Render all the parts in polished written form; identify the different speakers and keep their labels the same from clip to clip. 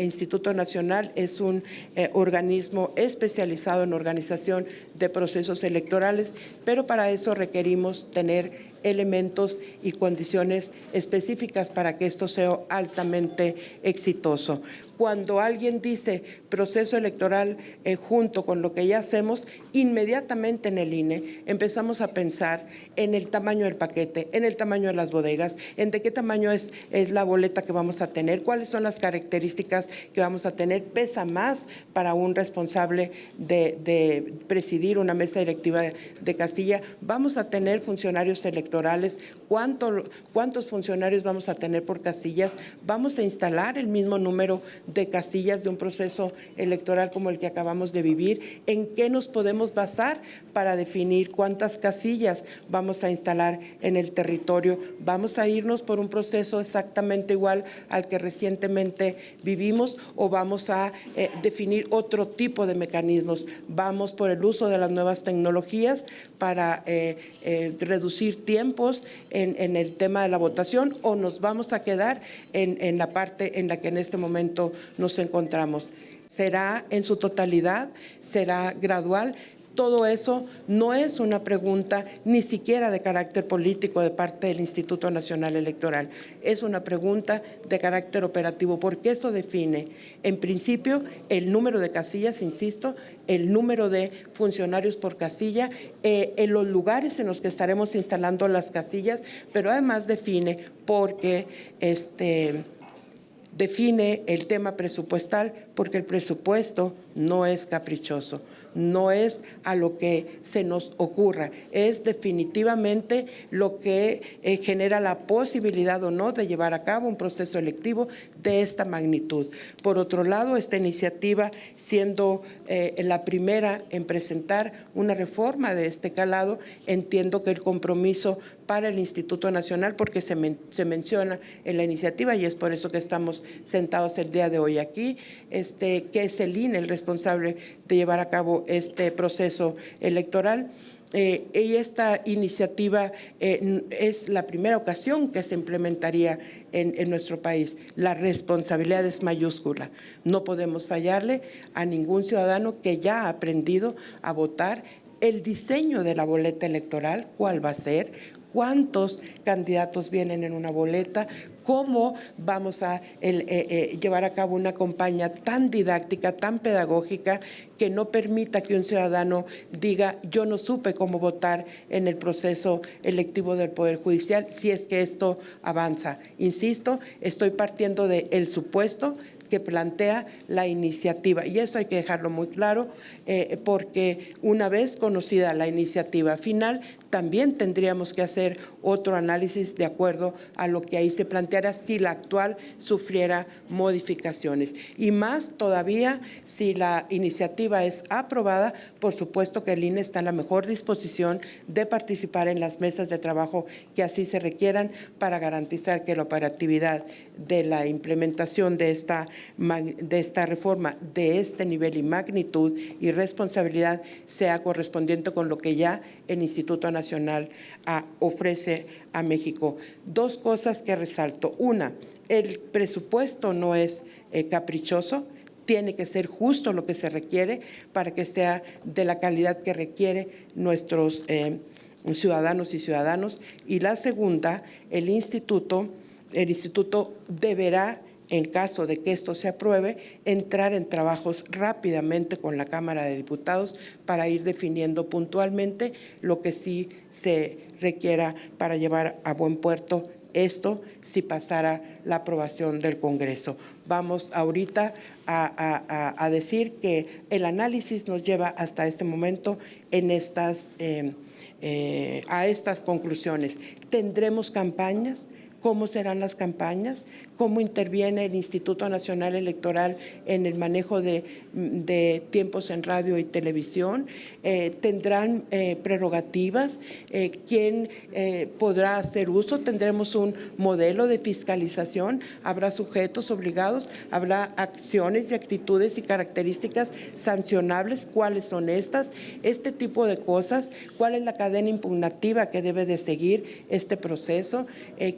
Speaker 1: Instituto Nacional es un organismo especializado en organización de procesos electorales, pero para eso requerimos tener elementos y condiciones específicas para que esto sea altamente exitoso. Cuando alguien dice proceso electoral junto con lo que ya hacemos, inmediatamente en el INE empezamos a pensar en el tamaño del paquete, en el tamaño de las bodegas, en de qué tamaño es la boleta que vamos a tener, cuáles son las características que vamos a tener. Pesa más para un responsable de presidir una mesa directiva de casilla. Vamos a tener funcionarios electorales, ¿cuántos funcionarios vamos a tener por casillas? Vamos a instalar el mismo número de casillas de un proceso electoral como el que acabamos de vivir. ¿En qué nos podemos basar para definir cuántas casillas vamos a instalar en el territorio? ¿Vamos a irnos por un proceso exactamente igual al que recientemente vivimos o vamos a definir otro tipo de mecanismos? ¿Vamos por el uso de las nuevas tecnologías para reducir tiempos en el tema de la votación o nos vamos a quedar en la parte en la que en este momento nos encontramos? ¿Será en su totalidad? ¿Será gradual? Todo eso no es una pregunta ni siquiera de carácter político de parte del Instituto Nacional Electoral. Es una pregunta de carácter operativo, porque eso define, en principio, el número de casillas, insisto, el número de funcionarios por casilla, en los lugares en los que estaremos instalando las casillas, pero además define porque define el tema presupuestal, porque el presupuesto no es caprichoso, no es a lo que se nos ocurra, es definitivamente lo que genera la posibilidad o no de llevar a cabo un proceso electivo de esta magnitud. Por otro lado, esta iniciativa, siendo la primera en presentar una reforma de este calado, entiendo que el compromiso para el Instituto Nacional, porque se menciona en la iniciativa y es por eso que estamos sentados el día de hoy aquí, que es el INE el responsable de llevar a cabo este proceso electoral. Y esta iniciativa es la primera ocasión que se implementaría en nuestro país. La responsabilidad es mayúscula. No podemos fallarle a ningún ciudadano que ya ha aprendido a votar. El diseño de la boleta electoral, ¿cuál va a ser? ¿Cuántos candidatos vienen en una boleta? ¿Cómo vamos a llevar a cabo una campaña tan didáctica, tan pedagógica, que no permita que un ciudadano diga yo no supe cómo votar en el proceso electivo del Poder Judicial si es que esto avanza? Insisto, estoy partiendo del supuesto que plantea la iniciativa. Y eso hay que dejarlo muy claro, porque una vez conocida la iniciativa final, también tendríamos que hacer otro análisis de acuerdo a lo que ahí se planteara si la actual sufriera modificaciones. Y más todavía si la iniciativa es aprobada, por supuesto que el INE está en la mejor disposición de participar en las mesas de trabajo que así se requieran para garantizar que la operatividad de la implementación de esta reforma de este nivel y magnitud y responsabilidad sea correspondiente con lo que ya el Instituto Nacional ofrece a México. Dos cosas que resalto. Una, el presupuesto no es caprichoso, tiene que ser justo lo que se requiere para que sea de la calidad que requiere nuestros ciudadanos y ciudadanos. Y la segunda, el instituto deberá, en caso de que esto se apruebe, entrar en trabajos rápidamente con la Cámara de Diputados para ir definiendo puntualmente lo que sí se requiera para llevar a buen puerto esto si pasara la aprobación del Congreso. Vamos ahorita a decir que el análisis nos lleva hasta este momento en a estas conclusiones. ¿Tendremos campañas? ¿Cómo serán las campañas? ¿Cómo interviene el Instituto Nacional Electoral en el manejo de tiempos en radio y televisión? ¿Tendrán prerrogativas? ¿Quién podrá hacer uso? ¿Tendremos un modelo de fiscalización? ¿Habrá sujetos obligados? ¿Habrá acciones y actitudes y características sancionables? ¿Cuáles son estas? Este tipo de cosas. ¿Cuál es la cadena impugnativa que debe de seguir este proceso?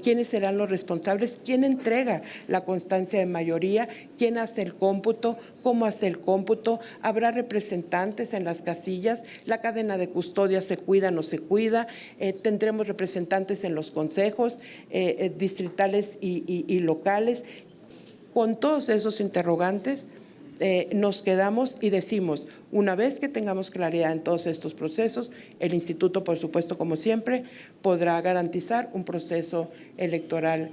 Speaker 1: ¿Quiénes serán los responsables? ¿Quién entrega la constancia de mayoría? ¿Quién hace el cómputo? ¿Cómo hace el cómputo? ¿Habrá representantes en las casillas? ¿La cadena de custodia se cuida o no se cuida? ¿Tendremos representantes en los consejos distritales y locales? Con todos esos interrogantes, nos quedamos y decimos, una vez que tengamos claridad en todos estos procesos, el instituto, por supuesto, como siempre, podrá garantizar un proceso electoral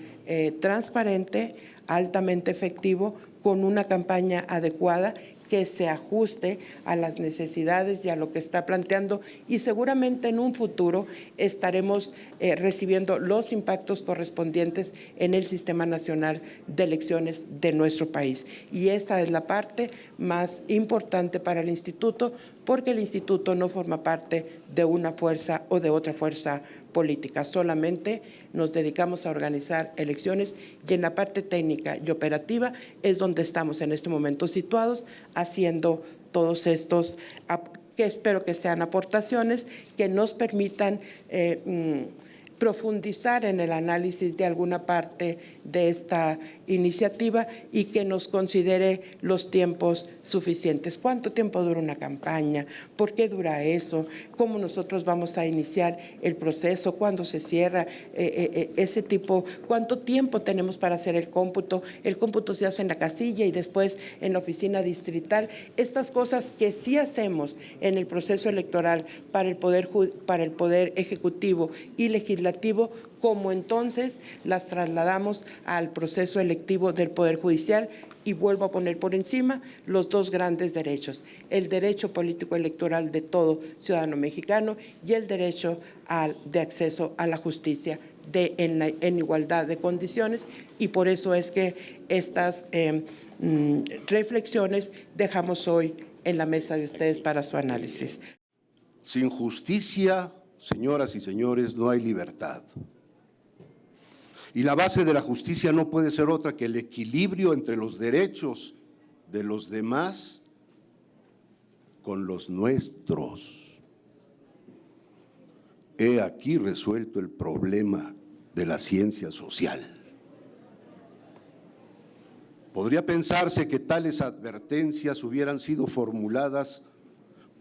Speaker 1: transparente, altamente efectivo, con una campaña adecuada que se ajuste a las necesidades y a lo que está planteando, y seguramente en un futuro estaremos recibiendo los impactos correspondientes en el Sistema Nacional de Elecciones de nuestro país. Y esa es la parte más importante para el instituto, porque el instituto no forma parte de una fuerza o de otra fuerza política, solamente nos dedicamos a organizar elecciones, y en la parte técnica y operativa es donde estamos en este momento situados, haciendo todos estos, que espero que sean aportaciones que nos permitan profundizar en el análisis de alguna parte de esta iniciativa y que nos considere los tiempos suficientes. ¿Cuánto tiempo dura una campaña? ¿Por qué dura eso? ¿Cómo nosotros vamos a iniciar el proceso? ¿Cuándo se cierra ese tipo? ¿Cuánto tiempo tenemos para hacer el cómputo? El cómputo se hace en la casilla y después en la oficina distrital. Estas cosas que sí hacemos en el proceso electoral para el poder ejecutivo y legislativo, como entonces las trasladamos al proceso electivo del Poder Judicial, y vuelvo a poner por encima los dos grandes derechos, el derecho político electoral de todo ciudadano mexicano y el derecho de acceso a la justicia en igualdad de condiciones, y por eso es que estas reflexiones dejamos hoy en la mesa de ustedes para su análisis.
Speaker 2: Sin justicia, señoras y señores, no hay libertad. Y la base de la justicia no puede ser otra que el equilibrio entre los derechos de los demás con los nuestros. He aquí resuelto el problema de la ciencia social. Podría pensarse que tales advertencias hubieran sido formuladas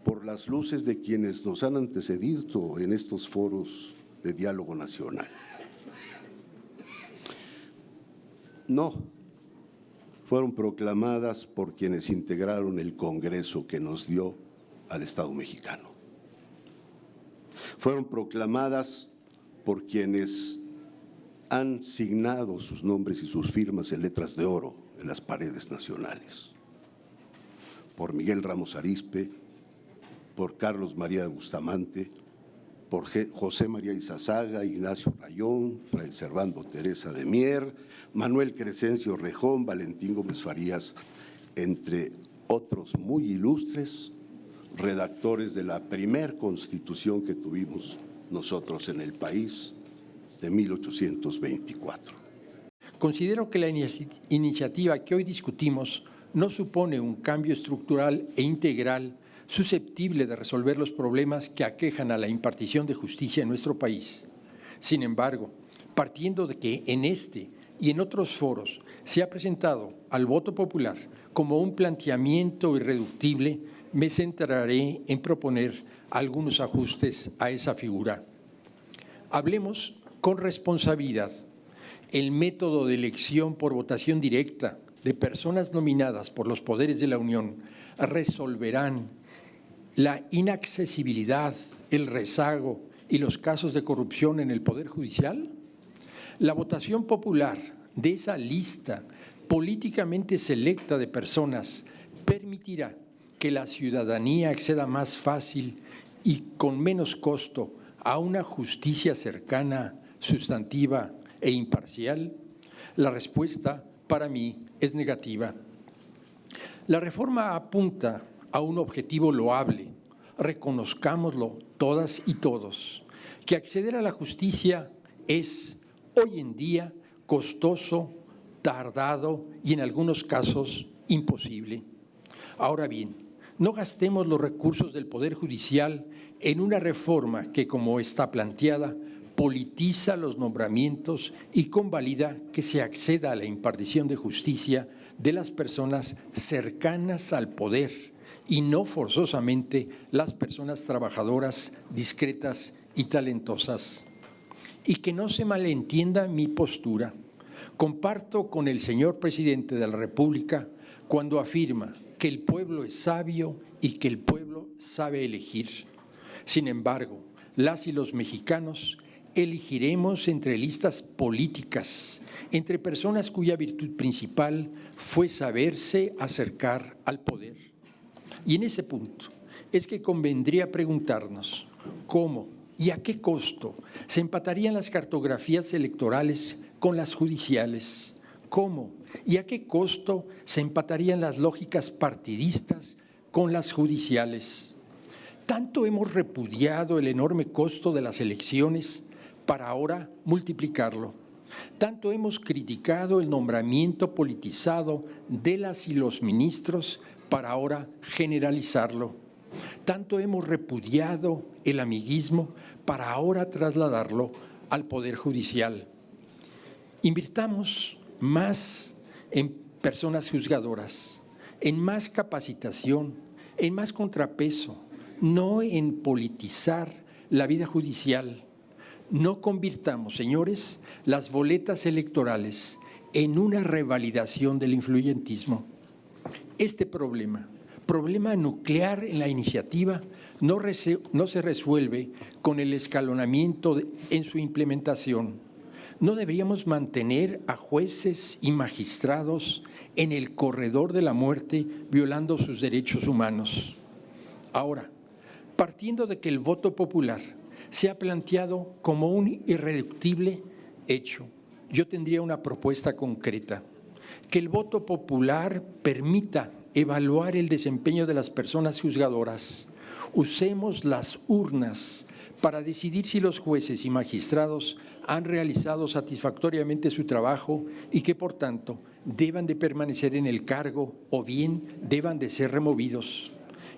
Speaker 2: por las luces de quienes nos han antecedido en estos foros de diálogo nacional. No, fueron proclamadas por quienes integraron el Congreso que nos dio al Estado mexicano. Fueron proclamadas por quienes han signado sus nombres y sus firmas en letras de oro en las paredes nacionales. Por Miguel Ramos Arizpe, por Carlos María de Bustamante, por José María Izazaga, Ignacio Rayón, Fray Servando Teresa de Mier, Manuel Crescencio Rejón, Valentín Gómez Farías, entre otros muy ilustres redactores de la primer constitución que tuvimos nosotros en el país de 1824.
Speaker 3: Considero que la iniciativa que hoy discutimos no supone un cambio estructural e integral susceptible de resolver los problemas que aquejan a la impartición de justicia en nuestro país. Sin embargo, partiendo de que en este y en otros foros se ha presentado al voto popular como un planteamiento irreductible, me centraré en proponer algunos ajustes a esa figura. Hablemos con responsabilidad. El método de elección por votación directa de personas nominadas por los poderes de la Unión resolverán la inaccesibilidad, el rezago y los casos de corrupción en el Poder Judicial. La votación popular de esa lista políticamente selecta de personas permitirá que la ciudadanía acceda más fácil y con menos costo a una justicia cercana, sustantiva e imparcial. La respuesta para mí es negativa. La reforma apunta a un objetivo loable, reconozcámoslo todas y todos, que acceder a la justicia es hoy en día costoso, tardado y en algunos casos imposible. Ahora bien, no gastemos los recursos del Poder Judicial en una reforma que, como está planteada, politiza los nombramientos y convalida que se acceda a la impartición de justicia de las personas cercanas al poder y no forzosamente las personas trabajadoras, discretas y talentosas. Y que no se malentienda mi postura. Comparto con el señor presidente de la República cuando afirma que el pueblo es sabio y que el pueblo sabe elegir. Sin embargo, las y los mexicanos elegiremos entre listas políticas, entre personas cuya virtud principal fue saberse acercar al poder. Y en ese punto es que convendría preguntarnos cómo y a qué costo se empatarían las cartografías electorales con las judiciales, cómo y a qué costo se empatarían las lógicas partidistas con las judiciales. Tanto hemos repudiado el enorme costo de las elecciones para ahora multiplicarlo. Tanto hemos criticado el nombramiento politizado de las y los ministros para ahora generalizarlo. Tanto hemos repudiado el amiguismo para ahora trasladarlo al Poder Judicial. Invirtamos más en personas juzgadoras, en más capacitación, en más contrapeso, no en politizar la vida judicial. No convirtamos, señores, las boletas electorales en una revalidación del influyentismo. Este problema nuclear en la iniciativa, no se resuelve con el escalonamiento en su implementación. No deberíamos mantener a jueces y magistrados en el corredor de la muerte violando sus derechos humanos. Ahora, partiendo de que el voto popular se ha planteado como un irreductible hecho, yo tendría una propuesta concreta: que el voto popular permita evaluar el desempeño de las personas juzgadoras. Usemos las urnas para decidir si los jueces y magistrados han realizado satisfactoriamente su trabajo y que, por tanto, deban de permanecer en el cargo o bien deban de ser removidos.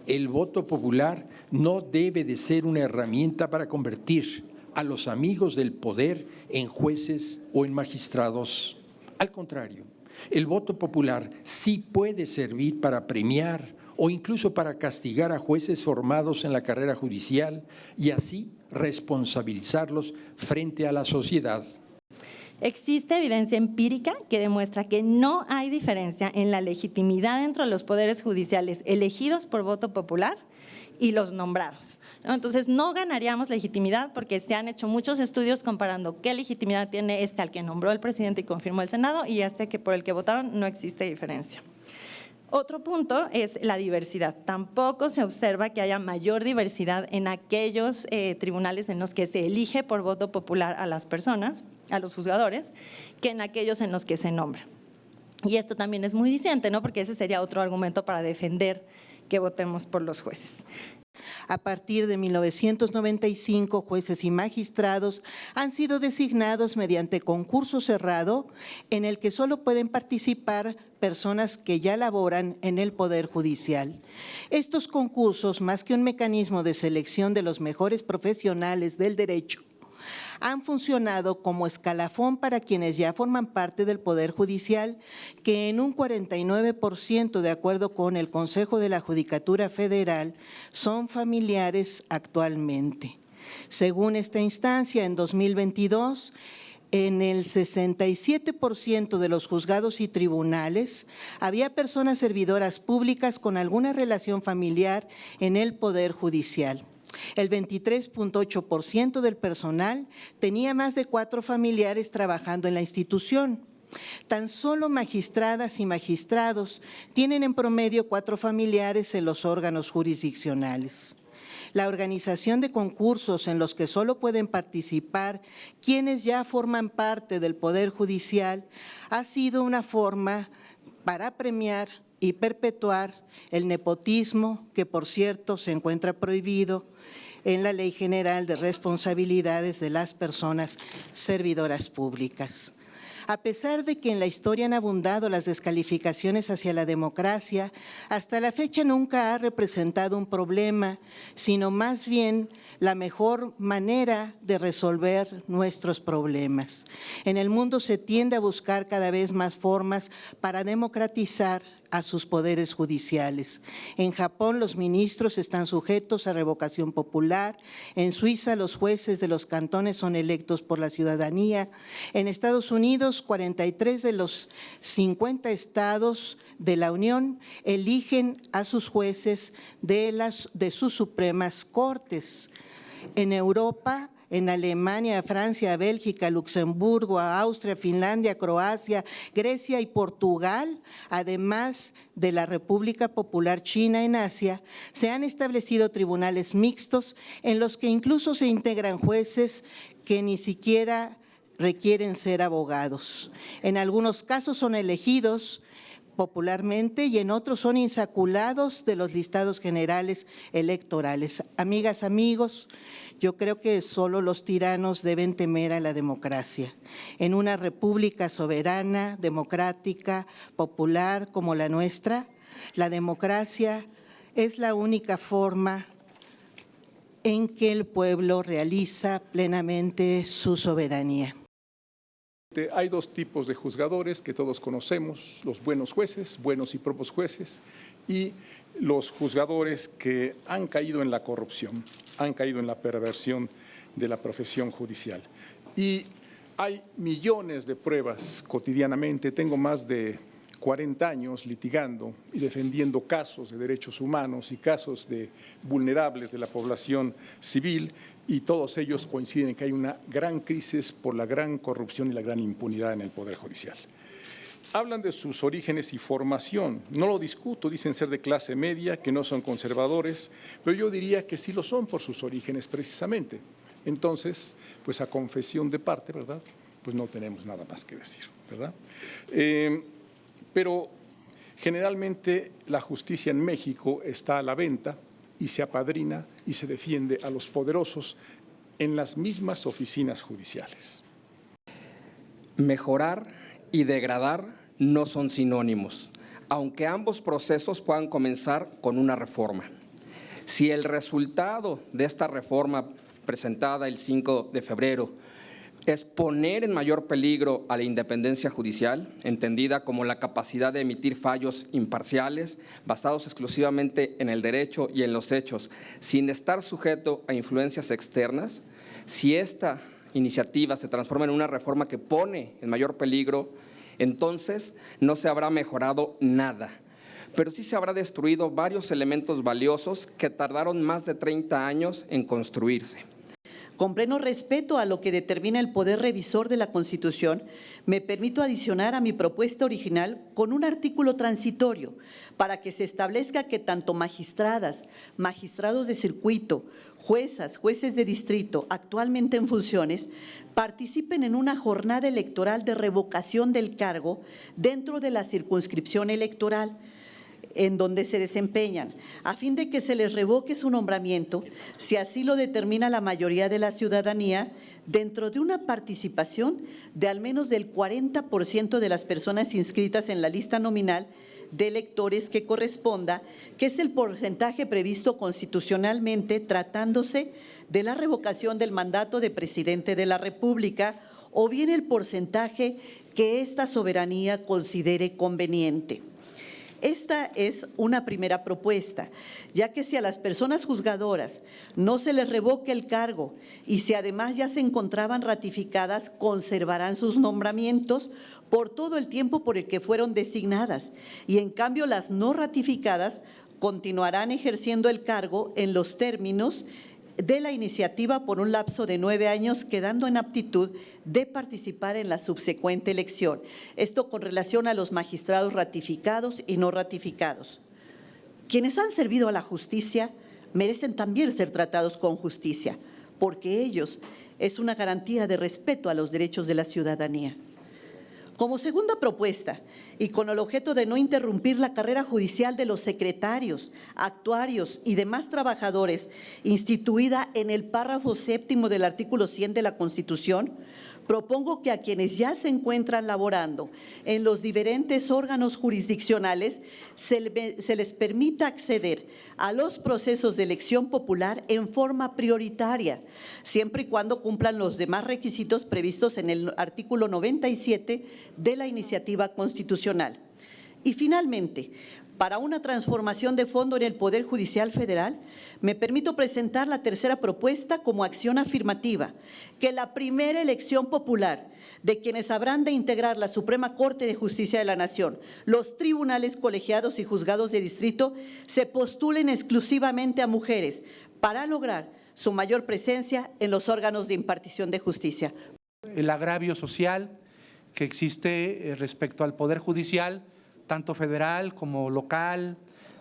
Speaker 3: El voto popular no debe de ser una herramienta para convertir a los amigos del poder en jueces o en magistrados. Al contrario, el voto popular sí puede servir para premiar o incluso para castigar a jueces formados en la carrera judicial y así responsabilizarlos frente a la sociedad.
Speaker 4: Existe evidencia empírica que demuestra que no hay diferencia en la legitimidad entre los poderes judiciales elegidos por voto popular y los nombrados, ¿no? Entonces, no ganaríamos legitimidad porque se han hecho muchos estudios comparando qué legitimidad tiene al que nombró el presidente y confirmó el Senado y que por el que votaron. No existe diferencia. Otro punto es la diversidad. Tampoco se observa que haya mayor diversidad en aquellos tribunales en los que se elige por voto popular a las personas, a los juzgadores, que en aquellos en los que se nombra. Y esto también es muy diciente, ¿no? Porque ese sería otro argumento para defender que votemos por los jueces.
Speaker 5: A partir de 1995, jueces y magistrados han sido designados mediante concurso cerrado en el que solo pueden participar personas que ya laboran en el Poder Judicial. Estos concursos, más que un mecanismo de selección de los mejores profesionales del derecho, han funcionado como escalafón para quienes ya forman parte del Poder Judicial, que en un 49%, de acuerdo con el Consejo de la Judicatura Federal, son familiares actualmente. Según esta instancia, en 2022, en el 67% de los juzgados y tribunales había personas servidoras públicas con alguna relación familiar en el Poder Judicial. El 23.8% del personal tenía más de 4 familiares trabajando en la institución. Tan solo magistradas y magistrados tienen en promedio 4 familiares en los órganos jurisdiccionales. La organización de concursos en los que solo pueden participar quienes ya forman parte del Poder Judicial ha sido una forma para premiar y perpetuar el nepotismo, que por cierto se encuentra prohibido en la Ley General de Responsabilidades de las Personas Servidoras Públicas. A pesar de que en la historia han abundado las descalificaciones hacia la democracia, hasta la fecha nunca ha representado un problema, sino más bien la mejor manera de resolver nuestros problemas. En el mundo se tiende a buscar cada vez más formas para democratizar a sus poderes judiciales. En Japón los ministros están sujetos a revocación popular, en Suiza los jueces de los cantones son electos por la ciudadanía, en Estados Unidos 43 de los 50 estados de la Unión eligen a sus jueces de sus supremas cortes. En Europa, en Alemania, Francia, Bélgica, Luxemburgo, Austria, Finlandia, Croacia, Grecia y Portugal, además de la República Popular China en Asia, se han establecido tribunales mixtos en los que incluso se integran jueces que ni siquiera requieren ser abogados. En algunos casos son elegidos popularmente y en otros son insaculados de los listados generales electorales. Amigas, amigos, yo creo que solo los tiranos deben temer a la democracia. En una república soberana, democrática, popular como la nuestra, la democracia es la única forma en que el pueblo realiza plenamente su soberanía.
Speaker 6: Hay dos tipos de juzgadores que todos conocemos, los buenos jueces, buenos y propios jueces, y los juzgadores que han caído en la corrupción, han caído en la perversión de la profesión judicial. Y hay millones de pruebas cotidianamente, tengo más de 40 años litigando y defendiendo casos de derechos humanos y casos de vulnerables de la población civil, y todos ellos coinciden en que hay una gran crisis por la gran corrupción y la gran impunidad en el Poder Judicial. Hablan de sus orígenes y formación, no lo discuto, dicen ser de clase media, que no son conservadores, pero yo diría que sí lo son por sus orígenes precisamente. Entonces, pues a confesión de parte, ¿verdad? Pues no tenemos nada más que decir, ¿verdad? Pero generalmente la justicia en México está a la venta y se apadrina y se defiende a los poderosos en las mismas oficinas judiciales.
Speaker 7: Mejorar y degradar no son sinónimos, aunque ambos procesos puedan comenzar con una reforma. Si el resultado de esta reforma presentada el 5 de febrero es poner en mayor peligro a la independencia judicial, entendida como la capacidad de emitir fallos imparciales, basados exclusivamente en el derecho y en los hechos, sin estar sujeto a influencias externas, si esta iniciativa se transforma en una reforma que pone en mayor peligro, entonces no se habrá mejorado nada, pero sí se habrá destruido varios elementos valiosos que tardaron más de 30 años en construirse.
Speaker 8: Con pleno respeto a lo que determina el Poder Revisor de la Constitución, me permito adicionar a mi propuesta original con un artículo transitorio para que se establezca que tanto magistradas, magistrados de circuito, juezas, jueces de distrito actualmente en funciones, participen en una jornada electoral de revocación del cargo dentro de la circunscripción electoral en donde se desempeñan, a fin de que se les revoque su nombramiento, si así lo determina la mayoría de la ciudadanía, dentro de una participación de al menos del 40% de las personas inscritas en la lista nominal de electores que corresponda, que es el porcentaje previsto constitucionalmente tratándose de la revocación del mandato de presidente de la República, o bien el porcentaje que esta soberanía considere conveniente. Esta es una primera propuesta, ya que si a las personas juzgadoras no se les revoque el cargo y si además ya se encontraban ratificadas, conservarán sus nombramientos por todo el tiempo por el que fueron designadas, y en cambio las no ratificadas continuarán ejerciendo el cargo en los términos de la iniciativa por un lapso de 9 años, quedando en aptitud de participar en la subsecuente elección. Esto con relación a los magistrados ratificados y no ratificados. Quienes han servido a la justicia merecen también ser tratados con justicia, porque ellos es una garantía de respeto a los derechos de la ciudadanía. Como segunda propuesta, y con el objeto de no interrumpir la carrera judicial de los secretarios, actuarios y demás trabajadores instituida en el párrafo 7º del artículo 100 de la Constitución, propongo que a quienes ya se encuentran laborando en los diferentes órganos jurisdiccionales se les permita acceder a los procesos de elección popular en forma prioritaria, siempre y cuando cumplan los demás requisitos previstos en el artículo 97 de la iniciativa constitucional. Y finalmente, para una transformación de fondo en el Poder Judicial Federal, me permito presentar la tercera propuesta como acción afirmativa, que la primera elección popular de quienes habrán de integrar la Suprema Corte de Justicia de la Nación, los tribunales colegiados y juzgados de distrito, se postulen exclusivamente a mujeres para lograr su mayor presencia en los órganos de impartición de justicia.
Speaker 9: El agravio social que existe respecto al Poder Judicial, tanto federal como local,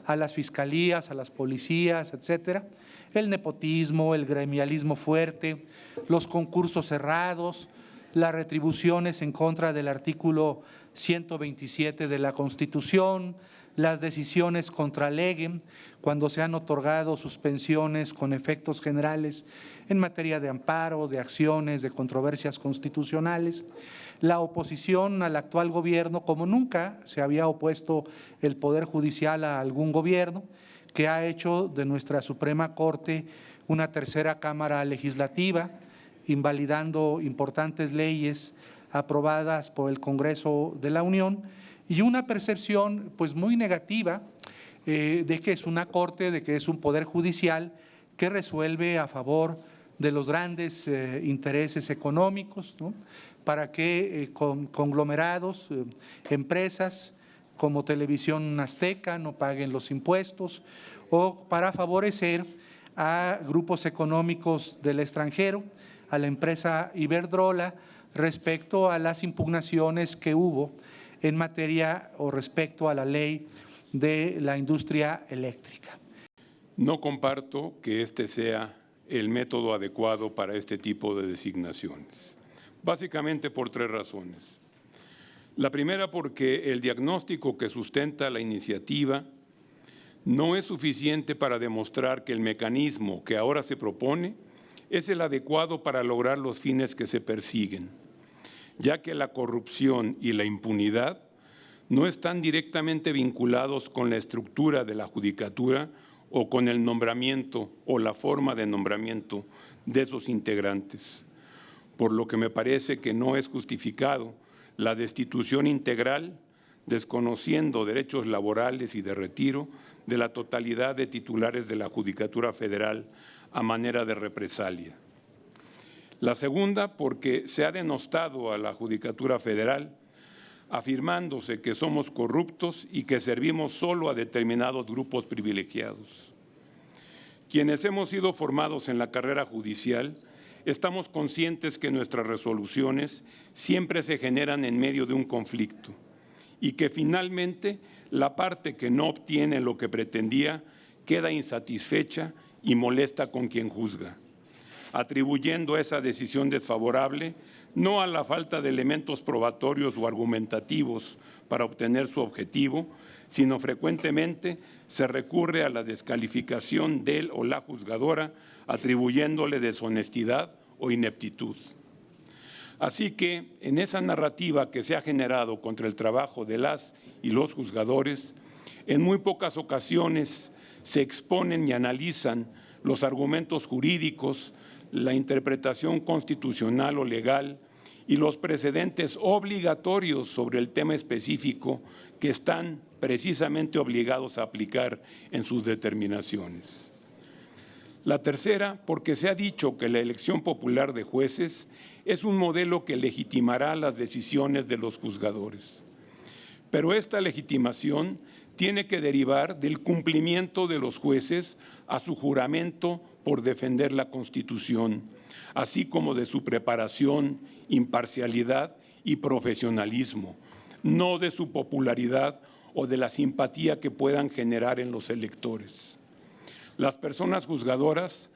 Speaker 9: a las fiscalías, a las policías, etcétera, el nepotismo, el gremialismo fuerte, los concursos cerrados, las retribuciones en contra del artículo 127 de la Constitución, las decisiones contra lege, cuando se han otorgado suspensiones con efectos generales en materia de amparo, de acciones, de controversias constitucionales, la oposición al actual gobierno, como nunca se había opuesto el Poder Judicial a algún gobierno, que ha hecho de nuestra Suprema Corte una tercera cámara legislativa, invalidando importantes leyes aprobadas por el Congreso de la Unión, y una percepción pues muy negativa de que es una Corte, de que es un Poder Judicial que resuelve a favor de los grandes intereses económicos, ¿no? Para que conglomerados, empresas como Televisión Azteca no paguen los impuestos, o para favorecer a grupos económicos del extranjero, a la empresa Iberdrola, respecto a las impugnaciones que hubo en materia o respecto a la ley de la industria eléctrica.
Speaker 10: No comparto que este sea el método adecuado para este tipo de designaciones, básicamente por tres razones. La primera, porque el diagnóstico que sustenta la iniciativa no es suficiente para demostrar que el mecanismo que ahora se propone es el adecuado para lograr los fines que se persiguen, ya que la corrupción y la impunidad no están directamente vinculados con la estructura de la judicatura o con el nombramiento o la forma de nombramiento de sus integrantes, por lo que me parece que no es justificado la destitución integral, desconociendo derechos laborales y de retiro de la totalidad de titulares de la Judicatura Federal a manera de represalia. La segunda, porque se ha denostado a la Judicatura Federal, afirmándose que somos corruptos y que servimos solo a determinados grupos privilegiados. Quienes hemos sido formados en la carrera judicial, estamos conscientes que nuestras resoluciones siempre se generan en medio de un conflicto y que finalmente la parte que no obtiene lo que pretendía queda insatisfecha y molesta con quien juzga, atribuyendo esa decisión desfavorable no a la falta de elementos probatorios o argumentativos para obtener su objetivo, sino frecuentemente se recurre a la descalificación del o la juzgadora, atribuyéndole deshonestidad o ineptitud. Así que en esa narrativa que se ha generado contra el trabajo de las y los juzgadores, en muy pocas ocasiones se exponen y analizan los argumentos jurídicos, la interpretación constitucional o legal y los precedentes obligatorios sobre el tema específico que están precisamente obligados a aplicar en sus determinaciones. La tercera, porque se ha dicho que la elección popular de jueces es un modelo que legitimará las decisiones de los juzgadores. Pero esta legitimación tiene que derivar del cumplimiento de los jueces a su juramento por defender la Constitución, así como de su preparación, imparcialidad y profesionalismo, no de su popularidad o de la simpatía que puedan generar en los electores. Las personas juzgadoras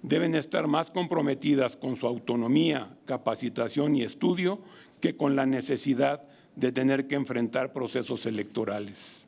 Speaker 10: deben estar más comprometidas con su autonomía, capacitación y estudio que con la necesidad de tener que enfrentar procesos electorales.